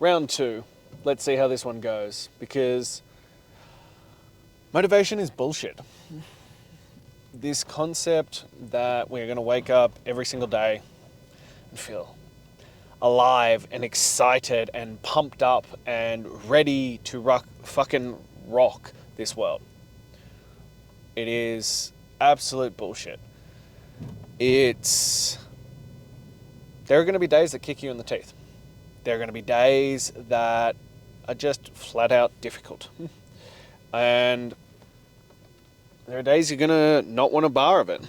Round 2. Let's see how this one goes, because motivation is bullshit. This concept that we're going to wake up every single day and feel alive and excited and pumped up and ready to fucking rock this world. It is absolute bullshit. There are going to be days that kick you in the teeth. There are going to be days that are just flat out difficult. And there are days you're going to not want a bar of it.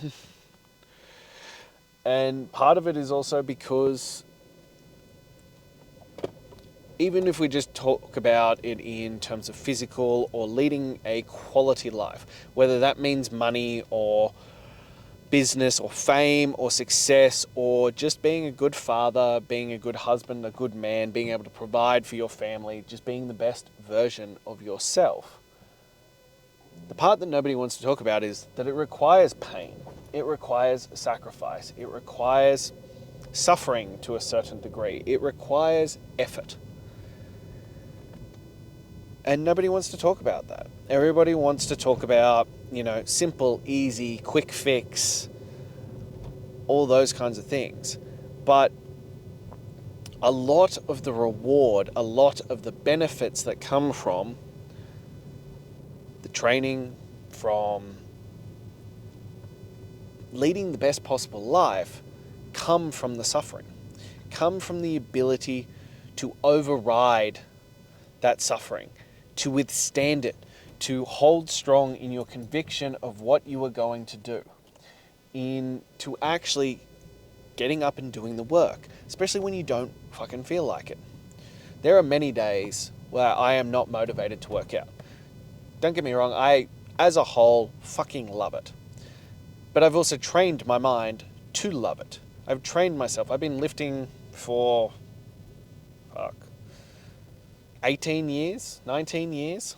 And part of it is also because even if we just talk about it in terms of physical or leading a quality life, whether that means money or business or fame or success or just being a good father, being a good husband, a good man, being able to provide for your family, just being the best version of yourself. The part that nobody wants to talk about is that it requires pain. It requires sacrifice. It requires suffering to a certain degree. It requires effort. And nobody wants to talk about that. Everybody wants to talk about, simple, easy, quick fix, all those kinds of things. But a lot of the reward, a lot of the benefits that come from the training, from leading the best possible life, come from the suffering, come from the ability to override that suffering, to withstand it, to hold strong in your conviction of what you are going to do, to actually getting up and doing the work, especially when you don't fucking feel like it. There are many days where I am not motivated to work out. Don't get me wrong, I, as a whole, fucking love it. But I've also trained my mind to love it. I've trained myself. I've been lifting for, 18 years, 19 years.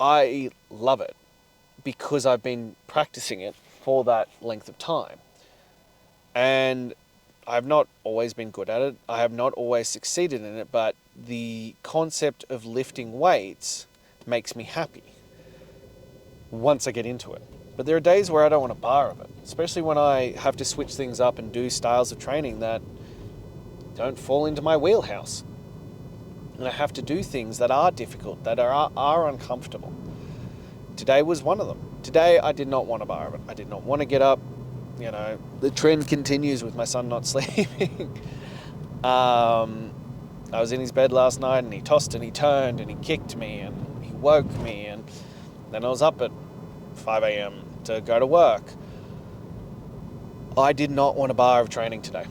I love it because I've been practicing it for that length of time. And I've not always been good at it. I have not always succeeded in it, but the concept of lifting weights makes me happy once I get into it. But there are days where I don't want a bar of it, especially when I have to switch things up and do styles of training that don't fall into my wheelhouse. And I have to do things that are difficult, that are uncomfortable. Today was one of them. Today I did not want a bar of it. I did not want to get up. The trend continues with my son not sleeping. I was in his bed last night and he tossed and he turned and he kicked me and he woke me, and then I was up at 5 a.m. to go to work. I did not want a bar of training today.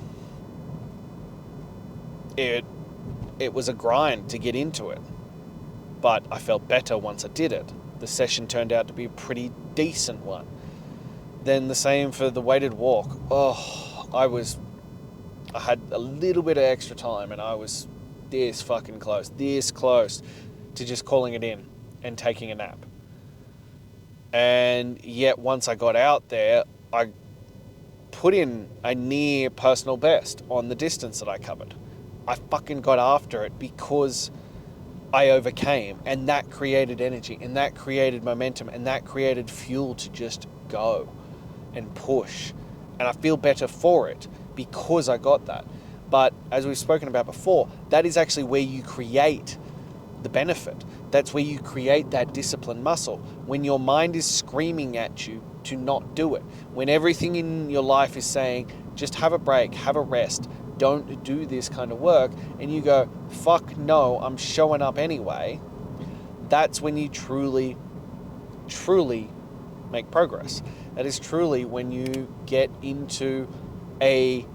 It was a grind to get into it, but I felt better once I did it. The session turned out to be a pretty decent one. Then the same for the weighted walk. I had a little bit of extra time and I was this close to just calling it in and taking a nap. And yet once I got out there, I put in a near personal best on the distance that I covered. I fucking got after it because I overcame, and that created energy, and that created momentum, and that created fuel to just go and push. And I feel better for it because I got that. But as we've spoken about before, that is actually where you create the benefit. That's where you create that disciplined muscle. When your mind is screaming at you to not do it, when everything in your life is saying, just have a break, have a rest, don't do this kind of work, and you go, fuck no, I'm showing up anyway, that's when you truly make progress. That is truly when you get into a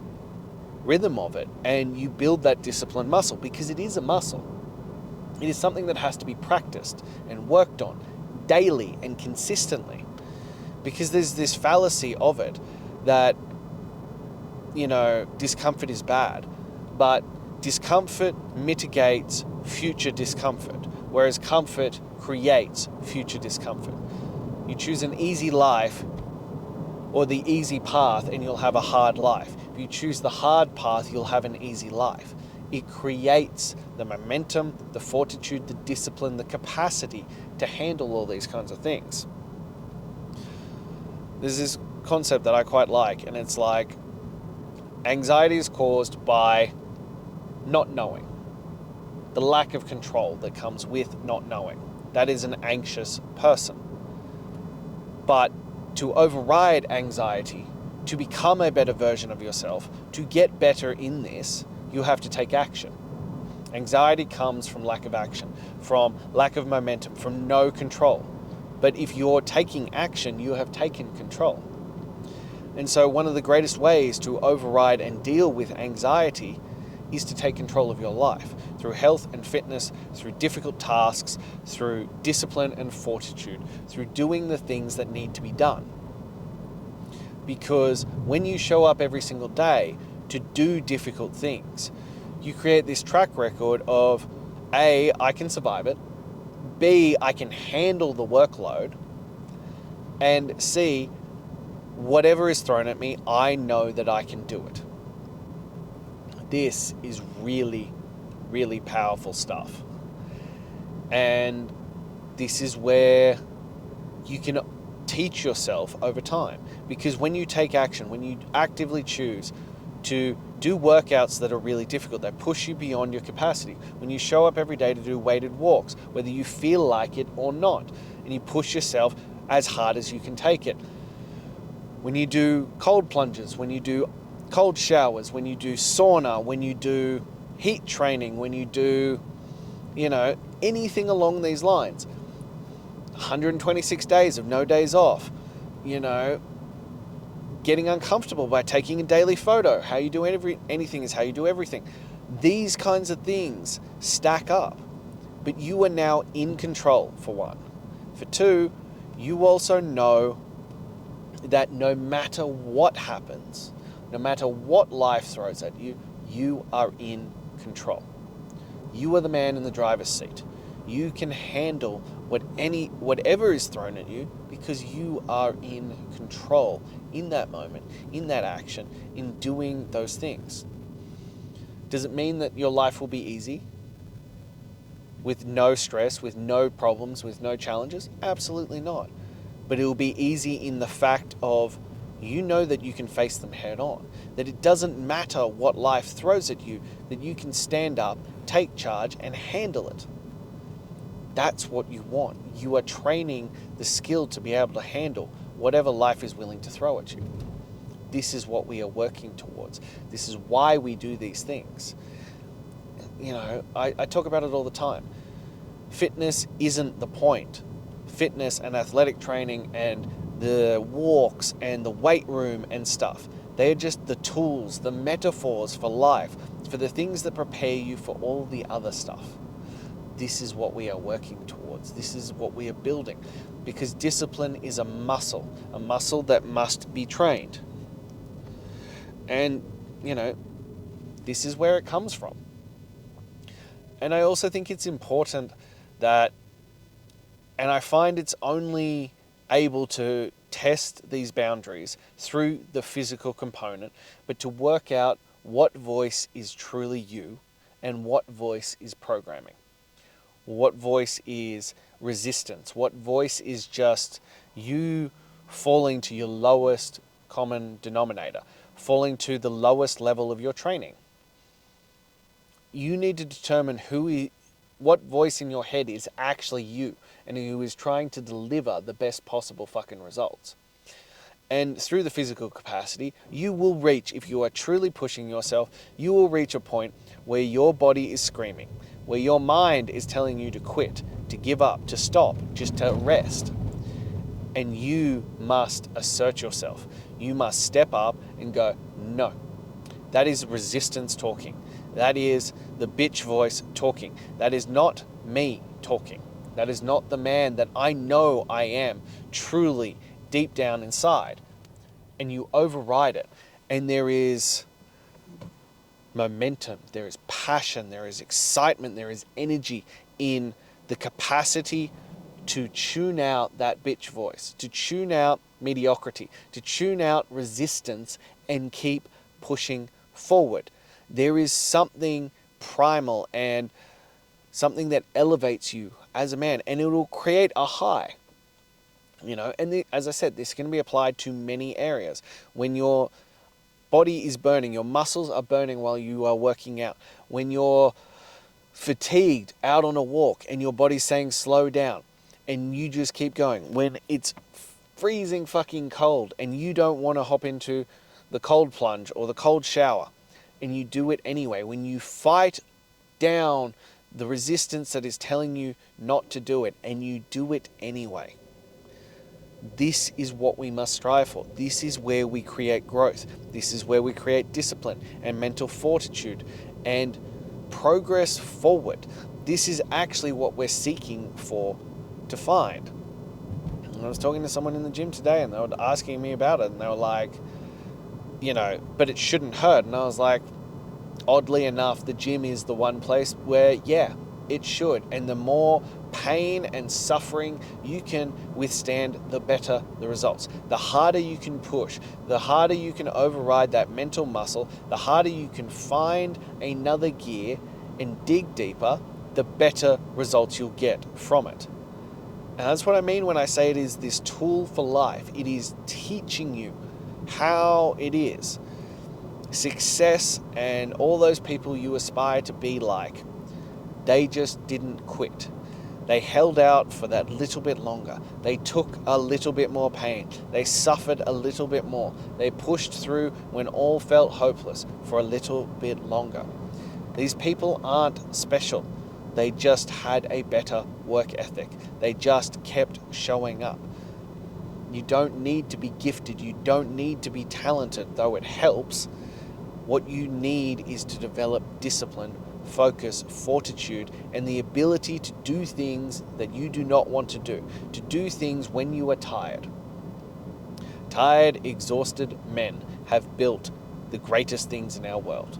rhythm of it and you build that disciplined muscle, because it is a muscle. It is something that has to be practiced and worked on daily and consistently, because there's this fallacy of it that discomfort is bad, but discomfort mitigates future discomfort, whereas comfort creates future discomfort. You choose an easy life or the easy path and you'll have a hard life. If you choose the hard path, you'll have an easy life. It creates the momentum, the fortitude, the discipline, the capacity to handle all these kinds of things. There's this concept that I quite like, and it's like anxiety is caused by not knowing, the lack of control that comes with not knowing. That is an anxious person. But to override anxiety, to become a better version of yourself, to get better in this, you have to take action. Anxiety comes from lack of action, from lack of momentum, from no control. But if you're taking action, you have taken control. And so one of the greatest ways to override and deal with anxiety is to take control of your life through health and fitness, through difficult tasks, through discipline and fortitude, through doing the things that need to be done. Because when you show up every single day to do difficult things, you create this track record of A, I can survive it, B, I can handle the workload, and C, whatever is thrown at me, I know that I can do it. This is really, really powerful stuff. And this is where you can teach yourself over time. Because when you take action, when you actively choose to do workouts that are really difficult, that push you beyond your capacity, when you show up every day to do weighted walks, whether you feel like it or not, and you push yourself as hard as you can take it, when you do cold plunges, when you do cold showers, when you do sauna, when you do heat training, when you do, anything along these lines, 126 days of no days off, getting uncomfortable by taking a daily photo. How you do anything is how you do everything. These kinds of things stack up, but you are now in control, for one. For two, you also know that no matter what happens, no matter what life throws at you, you are in control. You are the man in the driver's seat. You can handle whatever is thrown at you because you are in control in that moment, in that action, in doing those things. Does it mean that your life will be easy? With no stress, with no problems, with no challenges? Absolutely not. But it will be easy in the fact of you know that you can face them head on, that it doesn't matter what life throws at you, that you can stand up, take charge, and handle it. That's what you want. You are training the skill to be able to handle whatever life is willing to throw at you. This is what we are working towards. This is why we do these things. I talk about it all the time. Fitness isn't the point. Fitness and athletic training and the walks and the weight room and stuff, they're just the tools, the metaphors for life, for the things that prepare you for all the other stuff. This is what we are working towards. This is what we are building. Because discipline is a muscle that must be trained. And, this is where it comes from. And I also think it's important that, and I find it's only able to test these boundaries through the physical component, but to work out what voice is truly you and what voice is programming. What voice is resistance? What voice is just you falling to your lowest common denominator, falling to the lowest level of your training? You need to determine what voice in your head is actually you and who is trying to deliver the best possible fucking results. And through the physical capacity, you will reach, if you are truly pushing yourself, you will reach a point where your body is screaming, where your mind is telling you to quit, to give up, to stop, just to rest. And you must assert yourself. You must step up and go, no. That is resistance talking. That is the bitch voice talking. That is not me talking. That is not the man that I know I am truly deep down inside. And you override it. And there is momentum, there is passion, there is excitement, there is energy in the capacity to tune out that bitch voice, to tune out mediocrity, to tune out resistance and keep pushing forward. There is something primal and something that elevates you as a man, and it will create a high. And as I said, this can be applied to many areas. When your body is burning, your muscles are burning while you are working out. When you're fatigued out on a walk and your body's saying slow down and you just keep going. When it's freezing fucking cold and you don't want to hop into the cold plunge or the cold shower and you do it anyway. When you fight down the resistance that is telling you not to do it and you do it anyway. This is what we must strive for. This is where we create growth. This is where we create discipline and mental fortitude and progress forward. This is actually what we're seeking for to find. And I was talking to someone in the gym today and they were asking me about it and they were like, but it shouldn't hurt. And I was like, oddly enough, the gym is the one place where, yeah, it should. And the more pain and suffering you can withstand, the better the results. The harder you can push, the harder you can override that mental muscle, the harder you can find another gear and dig deeper, the better results you'll get from it. And that's what I mean when I say it is this tool for life. It is teaching you how it is. Success and all those people you aspire to be like, they just didn't quit. They held out for that little bit longer. They took a little bit more pain. They suffered a little bit more. They pushed through when all felt hopeless for a little bit longer. These people aren't special. They just had a better work ethic. They just kept showing up. You don't need to be gifted. You don't need to be talented, though it helps. What you need is to develop discipline, focus, fortitude, and the ability to do things that you do not want to do things when you are tired. Tired, exhausted men have built the greatest things in our world.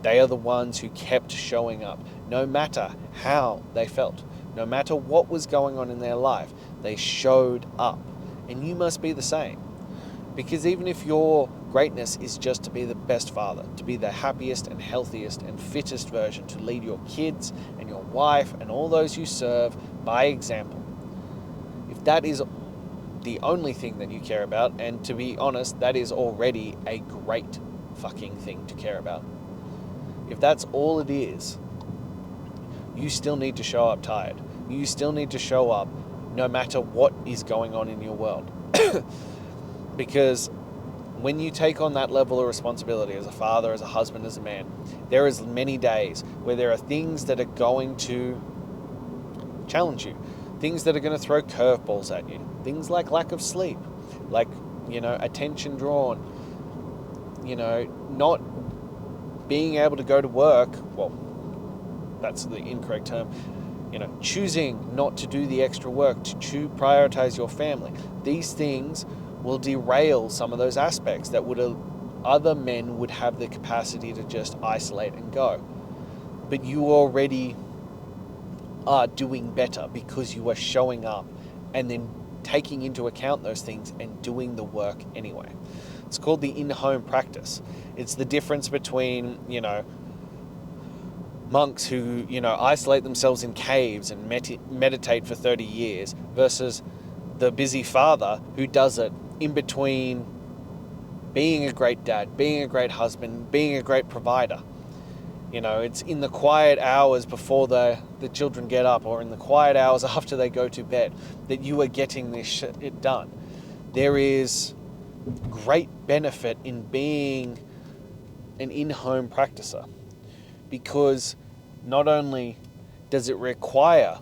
They are the ones who kept showing up, no matter how they felt, no matter what was going on in their life, they showed up. And you must be the same. Because even if your greatness is just to be the best father, to be the happiest and healthiest and fittest version, to lead your kids and your wife and all those you serve by example, if that is the only thing that you care about, and to be honest, that is already a great fucking thing to care about. If that's all it is, you still need to show up tired. You still need to show up no matter what is going on in your world. Because when you take on that level of responsibility as a father, as a husband, as a man, there is many days where there are things that are going to challenge you, things that are going to throw curveballs at you, things like lack of sleep, like, attention drawn, not being able to go to work. Well, that's the incorrect term. Choosing not to do the extra work, to prioritize your family. These things will derail some of those aspects that other men would have the capacity to just isolate and go. But you already are doing better because you are showing up and then taking into account those things and doing the work anyway. It's called the in-home practice. It's the difference between, monks who, isolate themselves in caves and meditate for 30 years versus the busy father who does it in between being a great dad, being a great husband, being a great provider. It's in the quiet hours before the children get up or in the quiet hours after they go to bed that you are getting this shit done. There is great benefit in being an in-home practicer because not only does it require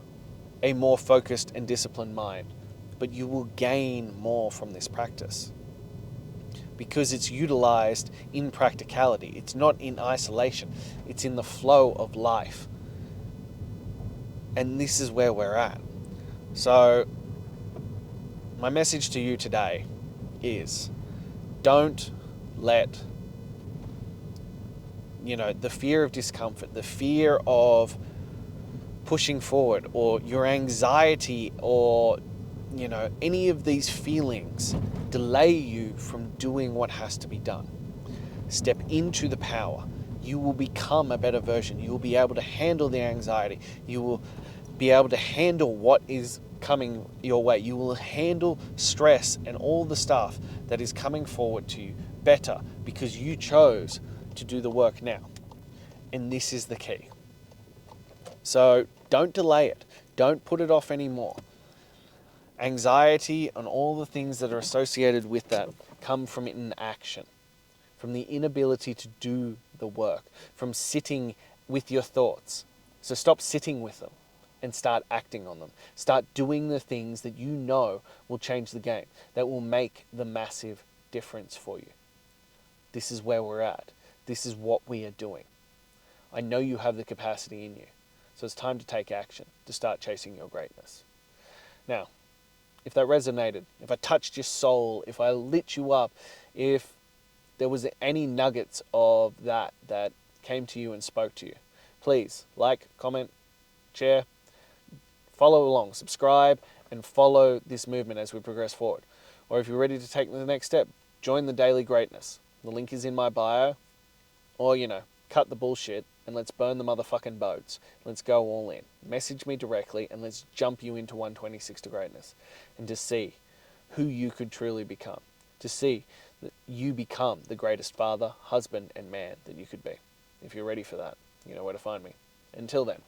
a more focused and disciplined mind, but you will gain more from this practice because it's utilized in practicality. It's not in isolation. It's in the flow of life. And this is where we're at. So my message to you today is don't let the fear of discomfort, the fear of pushing forward, or your anxiety, or any of these feelings delay you from doing what has to be done. Step into the power. you will become a better version. You will be able to handle the anxiety. You will be able to handle what is coming your way. You will handle stress and all the stuff that is coming forward to you better because you chose to do the work now. And this is the key. So don't delay it. Don't put it off anymore. Anxiety and all the things that are associated with that come from inaction, from the inability to do the work, from sitting with your thoughts. So stop sitting with them and start acting on them. Start doing the things that you know will change the game, that will make the massive difference for you. This is where we're at. This is what we are doing. I know you have the capacity in you. So it's time to take action, to start chasing your greatness. Now, if that resonated, if I touched your soul, if I lit you up, if there was any nuggets of that came to you and spoke to you, please like, comment, share, follow along, subscribe, and follow this movement as we progress forward. Or if you're ready to take the next step, join the Daily Greatness. The link is in my bio. Or, cut the bullshit and let's burn the motherfucking boats. Let's go all in. Message me directly and let's jump you into 126 to greatness. And to see who you could truly become. To see that you become the greatest father, husband, and man that you could be. If you're ready for that, you know where to find me. Until then.